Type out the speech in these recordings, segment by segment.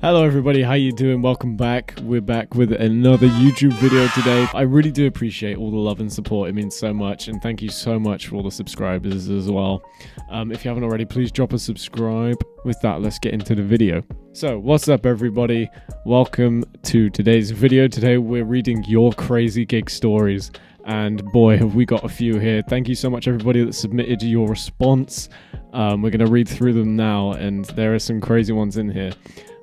Hello everybody, how you doing? Welcome back. We're back with another YouTube video today. I really do appreciate all the love and support. It means so much, and thank you so much for all the subscribers as well. If you haven't already, please drop a subscribe. With that, let's get into the video. So, what's up everybody? Welcome to today's video. Today we're reading your crazy gig stories, and boy have we got a few here. Thank you so much everybody that submitted your response. We're going to read through them now, and there are some crazy ones in here.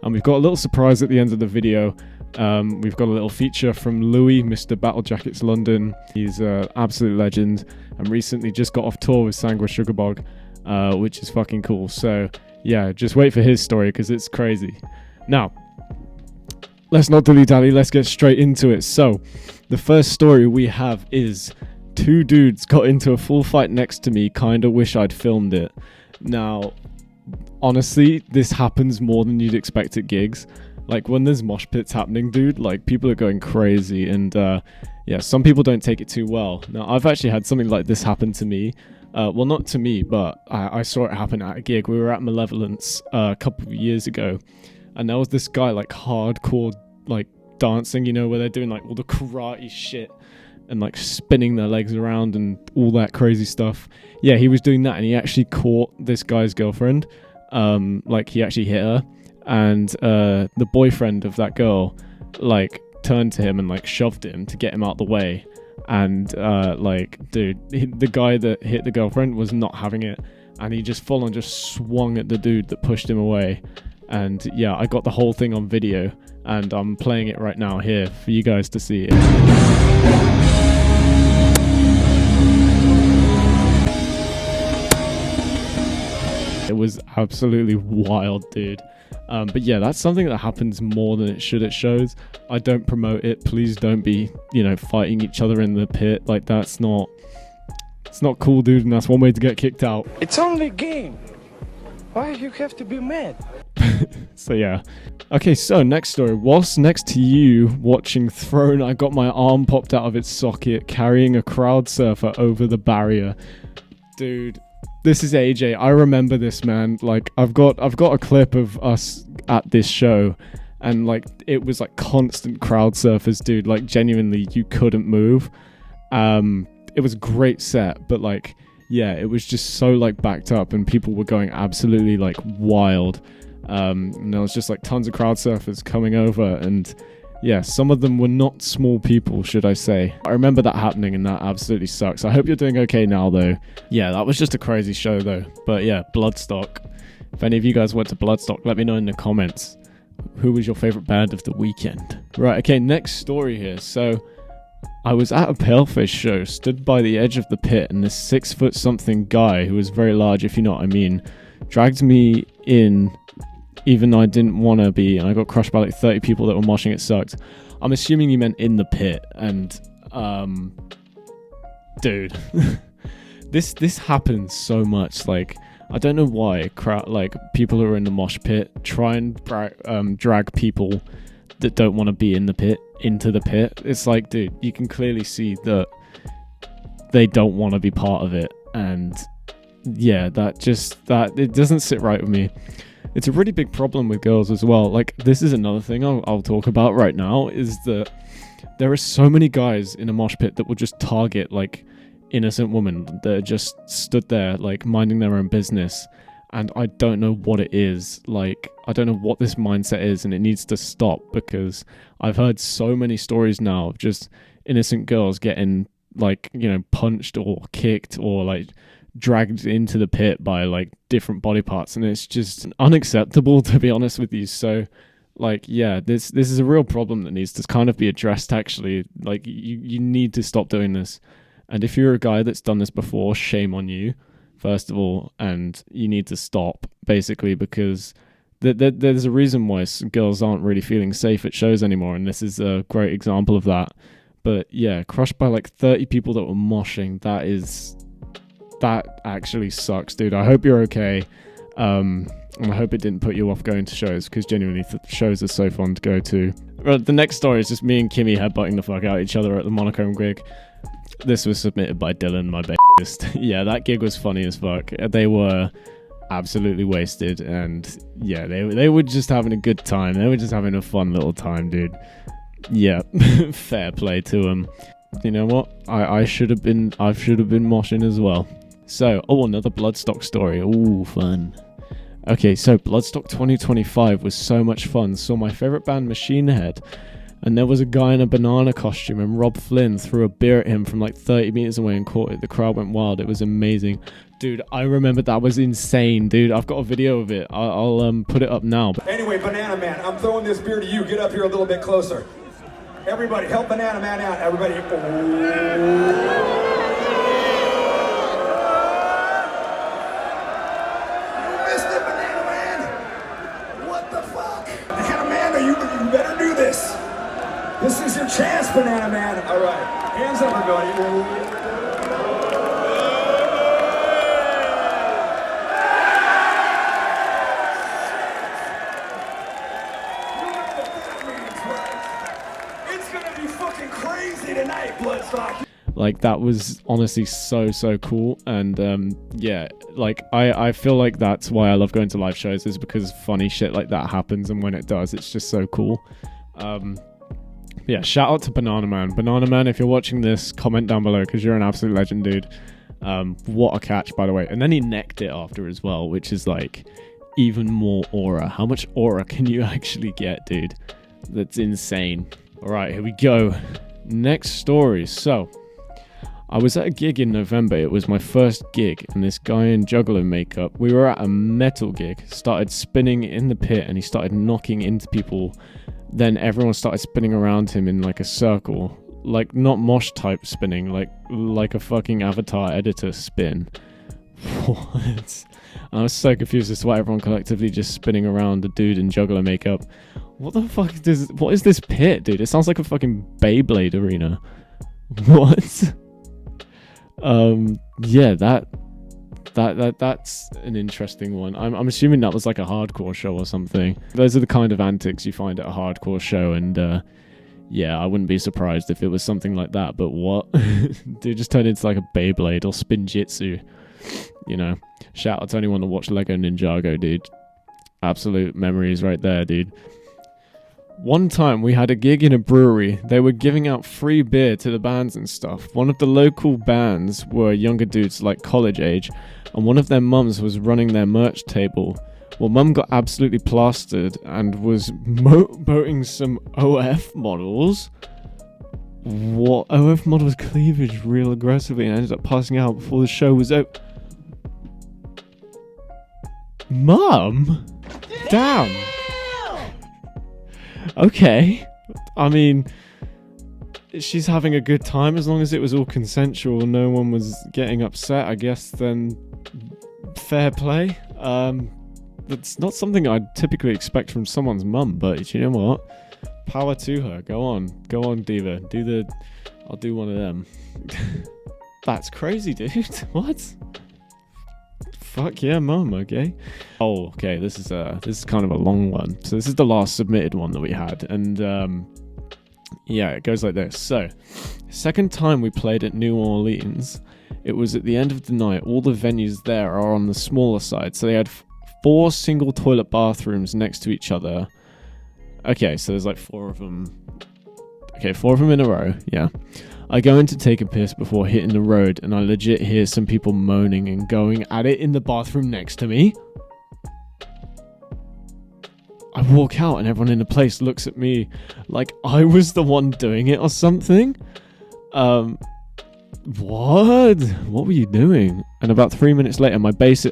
And we've got a little surprise at the end of the video. We've got a little feature from Louis, Mr. Battle Jackets London. He's an absolute legend and recently just got off tour with Sangwa Sugarbog, which is fucking cool. So yeah, just wait for his story because it's crazy. Now, let's not dilly-dally, let's get straight into it. So, the first story we have is two dudes got into a full fight next to me, kinda wish I'd filmed it. Now, honestly, this happens more than you'd expect at gigs. Like, when there's mosh pits happening, dude, like, people are going crazy, and yeah, some people don't take it too well. Now, I've actually had something like this happen to me. Well, not to me, but I saw it happen at a gig. We were at Malevolence a couple of years ago, and there was this guy, like, hardcore, like, dancing, you know, where they're doing, like, all the karate shit and, like, spinning their legs around and all that crazy stuff. Yeah, he was doing that, and he actually caught this guy's girlfriend. Like, he actually hit her, and the boyfriend of that girl, like, turned to him and, like, shoved him to get him out the way. And, like, dude, the guy that hit the girlfriend was not having it, and he just full on just swung at the dude that pushed him away. And yeah, I got the whole thing on video, and I'm playing it right now here for you guys to see it. It was absolutely wild, dude. But yeah, that's something that happens more than it should at shows. I don't promote it. Please don't be, you know, fighting each other in the pit. Like, it's not cool, dude, and that's one way to get kicked out. It's only a game. Why you have to be mad? So yeah. Okay, so next story. Whilst next to you watching Throne, I got my arm popped out of its socket carrying a crowd surfer over the barrier. Dude, this is AJ. I remember this, man. Like, I've got a clip of us at this show, and like, it was like constant crowd surfers, dude. Like, genuinely, you couldn't move. It was a great set, but like, yeah, it was just so like backed up, and people were going absolutely like wild. And there was just like tons of crowd surfers coming over, and yeah, some of them were not small people, should I say. I remember that happening, and that absolutely sucks. I hope you're doing okay now, though. Yeah, that was just a crazy show, though. But yeah, Bloodstock. If any of you guys went to Bloodstock, let me know in the comments. Who was your favorite band of the weekend? Right, okay, next story here. So, I was at a Paleface show, stood by the edge of the pit, and this 6-foot-something guy, who was very large, if you know what I mean, dragged me in, even though I didn't want to be, and I got crushed by like 30 people that were moshing. It sucked. I'm assuming you meant in the pit, and dude, this happens so much. Like, I don't know why people who are in the mosh pit try and drag people that don't want to be in the pit into the pit. It's like, dude, you can clearly see that they don't want to be part of it, and yeah, that it doesn't sit right with me. It's a really big problem with girls as well. Like, this is another thing I'll talk about right now, is that there are so many guys in a mosh pit that will just target, like, innocent women that are just stood there, like, minding their own business. And I don't know what it is. Like, I don't know what this mindset is, and it needs to stop, because I've heard so many stories now of just innocent girls getting, like, you know, punched or kicked or, like, dragged into the pit by like different body parts, and it's just unacceptable, to be honest with you. So like, yeah, this is a real problem that needs to kind of be addressed, actually. Like, you need to stop doing this, and if you're a guy that's done this before, shame on you, first of all, and you need to stop, basically, because there's a reason why girls aren't really feeling safe at shows anymore, and this is a great example of that. But yeah, crushed by like 30 people that were moshing, that actually sucks, dude. I hope you're okay. And I hope it didn't put you off going to shows, because genuinely shows are so fun to go to. Well, the next story is just me and Kimmy headbutting the fuck out of each other at the Monochrome gig. This was submitted by Dylan, my bassist. Yeah, that gig was funny as fuck. They were absolutely wasted, and yeah, they were just having a good time. They were just having a fun little time, dude. Yeah, fair play to them. You know what? I should have been moshing as well. So, another Bloodstock story. Ooh, fun. Okay, so Bloodstock 2025 was so much fun. Saw my favorite band, Machine Head, and there was a guy in a banana costume, and Rob Flynn threw a beer at him from like 30 meters away and caught it. The crowd went wild. It was amazing. Dude, I remember that was insane, dude. I've got a video of it. I'll put it up now. Anyway, Banana Man, I'm throwing this beer to you. Get up here a little bit closer. Everybody, help Banana Man out. Everybody. You missed it, Banana Man. What the fuck? Banana Man, you better do this. This is your chance, Banana Man. All right, hands up, everybody. Like, that was honestly so cool, and yeah, like I feel like that's why I love going to live shows, is because funny shit like that happens, and when it does, it's just so cool. Yeah, shout out to Banana Man, if you're watching this, comment down below, because you're an absolute legend, dude. What a catch, by the way. And then he necked it after as well, which is like even more aura. How much aura can you actually get, dude? That's insane. All right, here we go. Next story. So I was at a gig in November. It was my first gig, and this guy in juggler makeup, we were at a metal gig, started spinning in the pit, and he started knocking into people. Then everyone started spinning around him in like a circle, like not mosh type spinning, like a fucking Avatar editor spin. What? I was so confused as to why everyone collectively just spinning around a dude in juggler makeup. What the fuck is this? What is this pit, dude? It sounds like a fucking Beyblade arena. What? Yeah, that's an interesting one. I'm assuming that was like a hardcore show or something. Those are the kind of antics you find at a hardcore show, and yeah, I wouldn't be surprised if it was something like that. But what? Dude just turned into like a Beyblade or spin jitsu. You know, shout out to anyone that watched Lego Ninjago, dude. Absolute memories right there, dude. One time we had a gig in a brewery. They were giving out free beer to the bands and stuff. One of the local bands were younger dudes like college age, and one of their mums was running their merch table. Well, mum got absolutely plastered and was boating some OF models. What? OF models cleavage real aggressively and ended up passing out before the show was over. Mum? Damn. Okay, I mean, she's having a good time as long as it was all consensual, no one was getting upset, I guess, then fair play. That's not something I'd typically expect from someone's mum, but you know what? Power to her. Go on, diva. I'll do one of them. That's crazy, dude. What? Fuck yeah, mum, okay. Oh, okay, this is kind of a long one. So this is the last submitted one that we had, and yeah, it goes like this. So, second time we played at New Orleans, it was at the end of the night. All the venues there are on the smaller side, so they had 4 single toilet bathrooms next to each other. Okay, so there's like 4 of them. Okay, 4 of them in a row, yeah. I go in to take a piss before hitting the road, and I legit hear some people moaning and going at it in the bathroom next to me. I walk out and everyone in the place looks at me like I was the one doing it or something. What? What were you doing? And about 3 minutes later, my bassist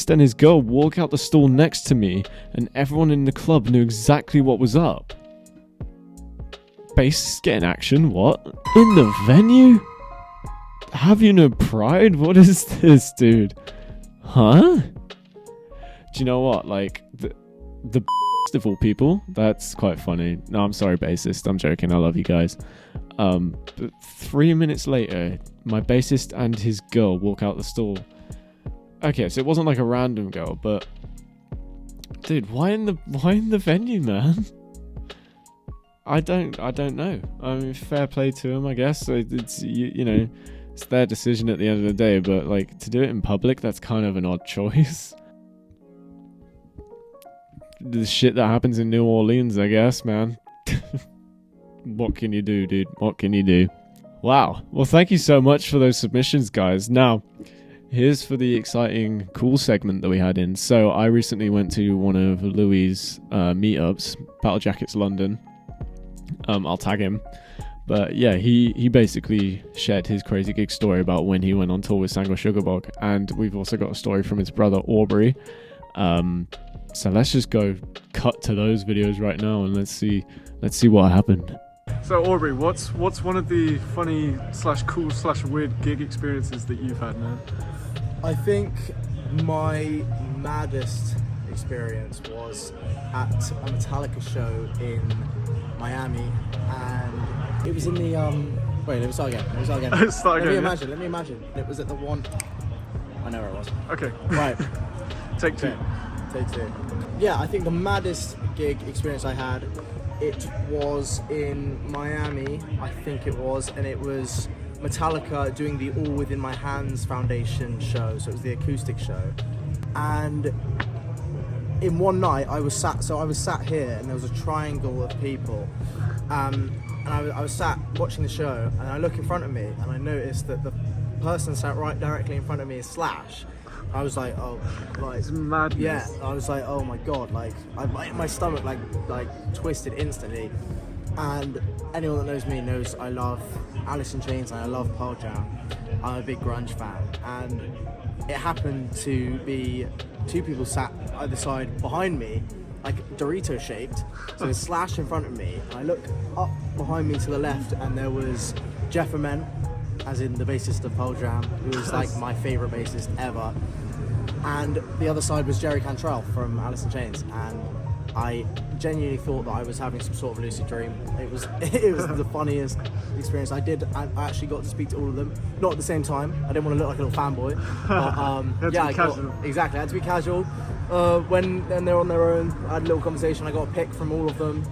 and his girl walk out the stall next to me, and everyone in the club knew exactly what was up. Bassist getting action? What? In the venue? Have you no pride? What is this, dude? Huh? Do you know what? Like, the of all people? That's quite funny. No, I'm sorry, bassist. I'm joking. I love you guys. But 3 minutes later, my bassist and his girl walk out the stall. Okay, so it wasn't like a random girl, but dude, why in the venue, man? I don't know. I mean, fair play to him, I guess. It's you know, it's their decision at the end of the day, but like to do it in public, that's kind of an odd choice. The shit that happens in New Orleans, I guess, man. What can you do, dude? What can you do? Wow. Well, thank you so much for those submissions, guys. Now, here's for the exciting, cool segment that we had in. So I recently went to one of Louis' meetups, Battle Jackets London. I'll tag him. But yeah, he basically shared his crazy gig story about when he went on tour with Sango Sugarbog. And we've also got a story from his brother, Aubrey. So let's just go cut to those videos right now and let's see what happened. So Aubrey, what's one of the funny / cool / weird gig experiences that you've had, man? I think my maddest experience was at a Metallica show in Miami, and it was in the wait, let me start again. Let me imagine. It was at the one. I know where it was. Okay. Right. Take two. Yeah, I think the maddest gig experience I had, it was in Miami, I think it was, and it was Metallica doing the All Within My Hands Foundation show, so it was the acoustic show. And in one night, I was sat here, and there was a triangle of people, and I was sat watching the show, and I look in front of me, and I noticed that the person sat right directly in front of me is Slash. I was like, oh, like, it's madness. Yeah, I was like, oh my god, like, my stomach like twisted instantly. And anyone that knows me knows I love Alice in Chains and I love Pearl Jam. I'm a big grunge fan, and it happened to be two people sat either side behind me, like Dorito shaped. So there's Slash in front of me, and I looked up behind me to the left, and there was Jeff Amen, as in the bassist of Pearl Jam, who was like my favourite bassist ever. And the other side was Jerry Cantrell from Alice in Chains, and I genuinely thought that I was having some sort of lucid dream. It was the funniest experience. I actually got to speak to all of them, not at the same time. I didn't want to look like a little fanboy. But yeah, I had to be casual. When they're on their own, I had a little conversation. I got a pic from all of them.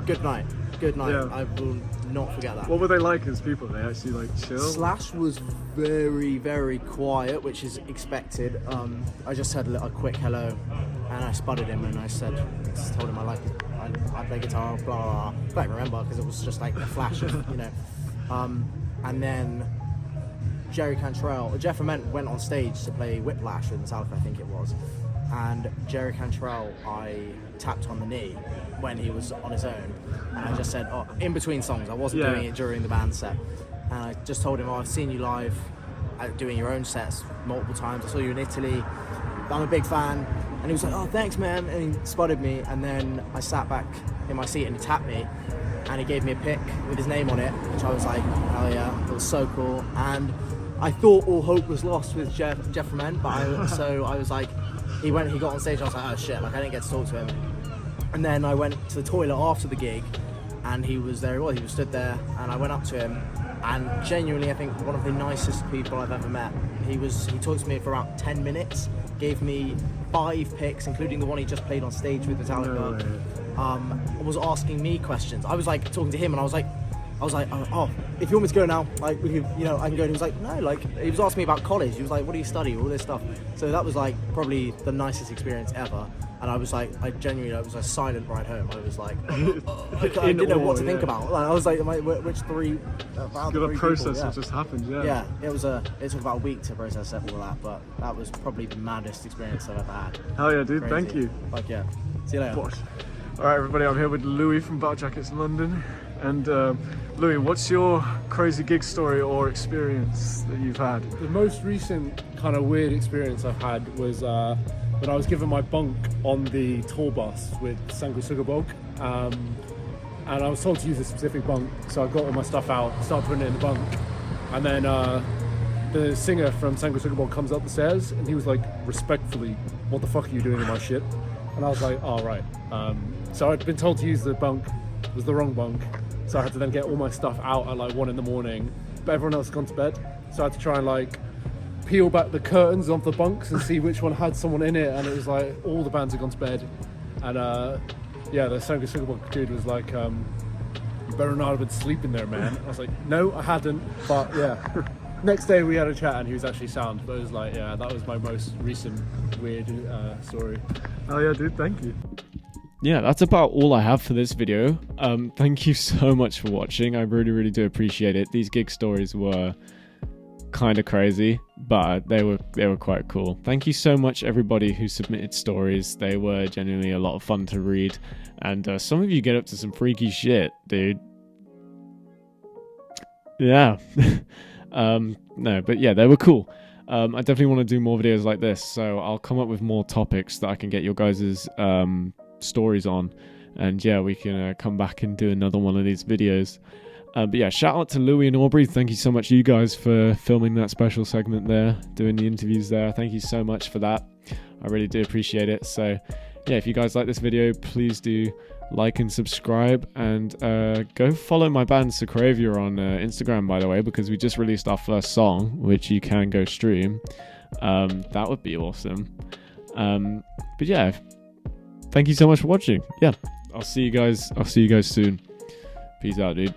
Good night. Yeah. I will not forget that. What were they like as people? They actually like chill? Slash was very, very quiet, which is expected. I just said a quick hello, and I spotted him, and I told him I play guitar, blah, blah, blah. I don't remember, because it was just like a flash of, you know. And then Jeff Ament went on stage to play Whiplash with Metallica, I think it was. And Jerry Cantrell, I tapped on the knee when he was on his own, and I just said, oh, in between songs, I wasn't doing it during the band set, and I just told him, oh, I've seen you live doing your own sets multiple times, I saw you in Italy, I'm a big fan. And he was like, oh, thanks, man, and he spotted me, and then I sat back in my seat and he tapped me, and he gave me a pic with his name on it, which I was like, oh yeah, it was so cool. And I thought all hope was lost with Jeff Ament, but I was like, he got on stage, and I was like, oh shit, like I didn't get to talk to him. And then I went to the toilet after the gig, and he was there. Well, he was stood there, and I went up to him, and genuinely, I think one of the nicest people I've ever met. He talked to me for about 10 minutes, gave me 5 picks, including the one he just played on stage with Metallica. Was asking me questions. I was like talking to him, and I was like, oh, if you want me to go now, like, I can go. And he was like, no, like, he was asking me about college. He was like, what do you study? All this stuff. So that was like probably the nicest experience ever. And I was like, it was a silent ride home. I was like, I didn't know what to think about. Like, I was like, which three? You've got to process what just happened, yeah. Yeah, it took about a week to process all that, but that was probably the maddest experience I've ever had. Hell yeah, dude, Crazy. Thank you. Fuck yeah. See you later. Alright, everybody, I'm here with Louis from Battle Jackets London. And Louis, what's your crazy gig story or experience that you've had? The most recent kind of weird experience I've had was when I was given my bunk on the tour bus with Sango Sugarbog. And I was told to use a specific bunk, so I got all my stuff out, started putting it in the bunk. And then the singer from Sango Sugarbog comes up the stairs, and he was like, respectfully, what the fuck are you doing in my shit? And I was like, oh, right. So I'd been told to use the bunk, it was the wrong bunk. So I had to then get all my stuff out at like 1 a.m, but everyone else had gone to bed. So I had to try and like peel back the curtains of the bunks and see which one had someone in it. And it was like, all the bands had gone to bed. And yeah, the Sango Sugarbog dude was like, you better not have been sleeping there, man. I was like, no, I hadn't, but yeah. next day we had a chat and he was actually sound. But it was like, yeah, that was my most recent weird story. Oh yeah, dude, thank you. Yeah, that's about all I have for this video. Thank you so much for watching. I really do appreciate it. These gig stories were kind of crazy, but they were quite cool. Thank you so much everybody who submitted stories. They were genuinely a lot of fun to read, and some of you get up to some freaky shit, dude. Yeah. No, but yeah, they were cool. I definitely want to do more videos like this, so I'll come up with more topics that I can get your guys' stories on, and yeah, we can come back and do another one of these videos. But yeah, shout out to Louis and Aubrey. Thank you so much, you guys, for filming that special segment there, doing the interviews there. Thank you so much for that. I really do appreciate it. So yeah, if you guys like this video, please do like and subscribe, and go follow my band Sacravia on Instagram, by the way, because we just released our first song, which you can go stream. That would be awesome. But yeah, thank you so much for watching. Yeah, I'll see you guys soon. Peace out, dude.